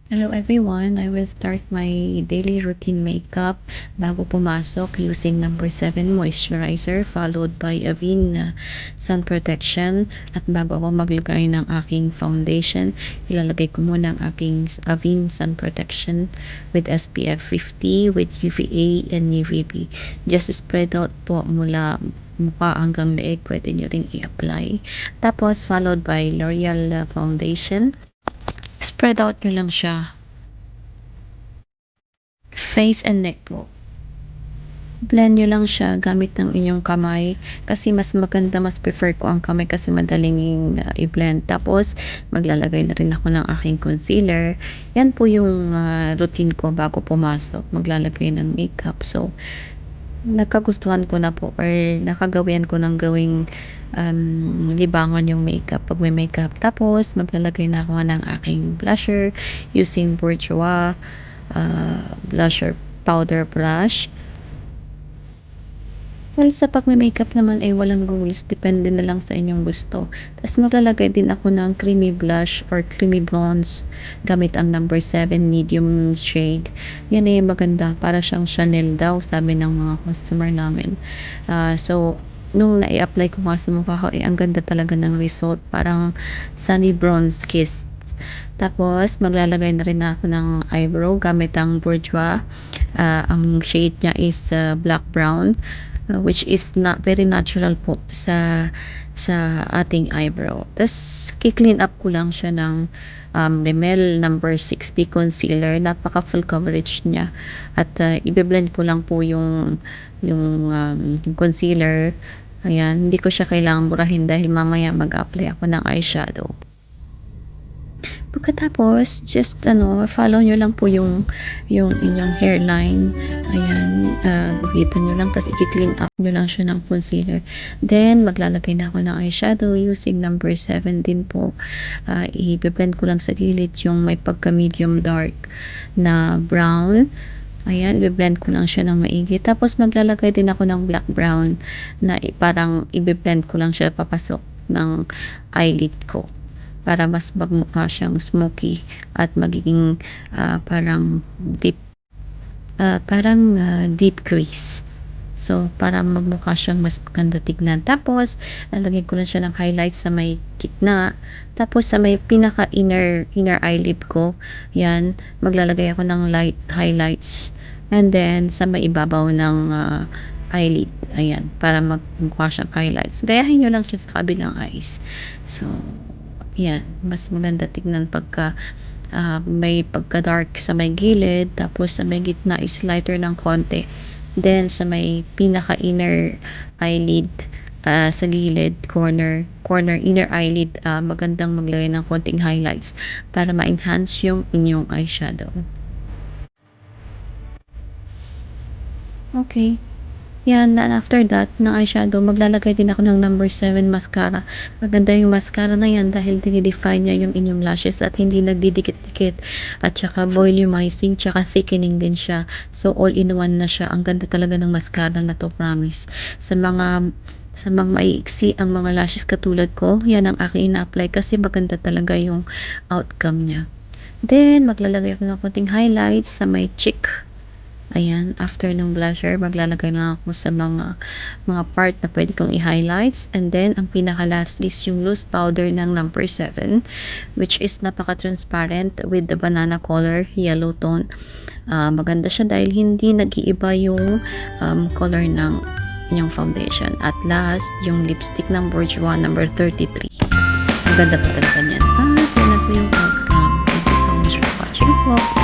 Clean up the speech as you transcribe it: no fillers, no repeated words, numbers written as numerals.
Hello everyone, I will start my daily routine makeup bago pumasok using number 7 moisturizer followed by Avene sun protection. At bago ako maglagay ng aking foundation, ilalagay ko muna ang aking Avene sun protection with SPF 50 with UVA and UVB. Just spread out po mula mukha hanggang leeg, pwede nyo rin i-apply. Tapos followed by L'Oreal foundation. Spread out nyo lang siya. Face and neck po. Blend nyo lang siya gamit ng inyong kamay kasi mas maganda, mas prefer ko ang kamay kasi madaling i-blend. Tapos maglalagay na rin ako ng aking concealer. Yan po yung routine ko bago pumasok, maglalagay ng makeup. So nagkagustuhan ko na po or nakagawian ko ng gawing libangan yung makeup pag may makeup. Tapos maglalagay na ako ng aking blusher using Bourjois blusher powder brush. Well, sa pag-makeup naman ay walang rules, depende na lang sa inyong gusto. Tapos maglalagay din ako ng creamy blush or creamy bronze gamit ang number 7 medium shade. Yan ay maganda, para siyang Chanel daw, sabi ng mga customer namin. So nung na-apply ko nga sa mukha ko, ang ganda talaga ng result, parang sunny bronze kiss. Tapos maglalagay na rin ako ng eyebrow gamit ang Bourjois. Ang shade niya is black brown, which is not very natural po sa ating eyebrow. Tapos ki-clean up ko lang siya ng Rimmel number 60 concealer. Napaka full coverage niya. At i-blend ko lang po yung concealer. Ayan, hindi ko siya kailangang burahin dahil mamaya mag-apply ako ng eyeshadow. Pagkatapos, just follow nyo lang po yung inyong hairline. Ayan, guhitan nyo lang, tapos i-clean up nyo lang siya ng concealer. Then, maglalagay na ako ng eyeshadow using number 7 din po. I-blend ko lang sa gilid yung may pagka-medium dark na brown. Ayan, i-blend ko lang siya ng maigi. Tapos, maglalagay din ako ng black brown na parang i-blend ko lang siya papasok ng eyelid ko, para mas magmukha siyang smoky at magiging parang deep crease. So, para magmukha siyang mas maganda tignan. Tapos, lalagyan ko lang siya ng highlights sa may gitna. Tapos, sa may pinaka inner eyelid ko, yan, maglalagay ako ng light highlights. And then, sa may ibabaw ng eyelid, ayan, para magmukha siyang highlights. Gayahin nyo lang siya sa kabilang eyes. So, yan, mas maganda tignan pagka may pagka-dark sa may gilid, tapos sa may gitna is lighter ng konti. Then, sa may pinaka-inner eyelid, sa gilid, corner inner eyelid, magandang maglagay ng konting highlights para ma-enhance yung inyong eyeshadow. Okay. Yan, and after that, ng eyeshadow, maglalagay din ako ng number 7 mascara. Maganda yung mascara na yan dahil dinidefine niya yung inyong lashes at hindi nagdidikit-dikit. At saka volumizing, tsaka thickening din siya. So, all-in-one na siya. Ang ganda talaga ng mascara na to, promise. Sa mga maiiksi ang mga lashes katulad ko, yan ang aking ina-apply kasi maganda talaga yung outcome niya. Then, maglalagay ako ng konting highlights sa may cheek. Ayan, after ng blusher, maglalagay na ako sa mga part na pwede kong i-highlights. And then, ang pinaka-last is yung loose powder ng number 7, which is napaka-transparent with the banana color, yellow tone. Maganda siya dahil hindi nag-iiba yung color ng inyong foundation. At last, yung lipstick ng Bourjois number 33. Maganda pa talaga niyan. Yan na po yung outcome. Thank you so much for watching po.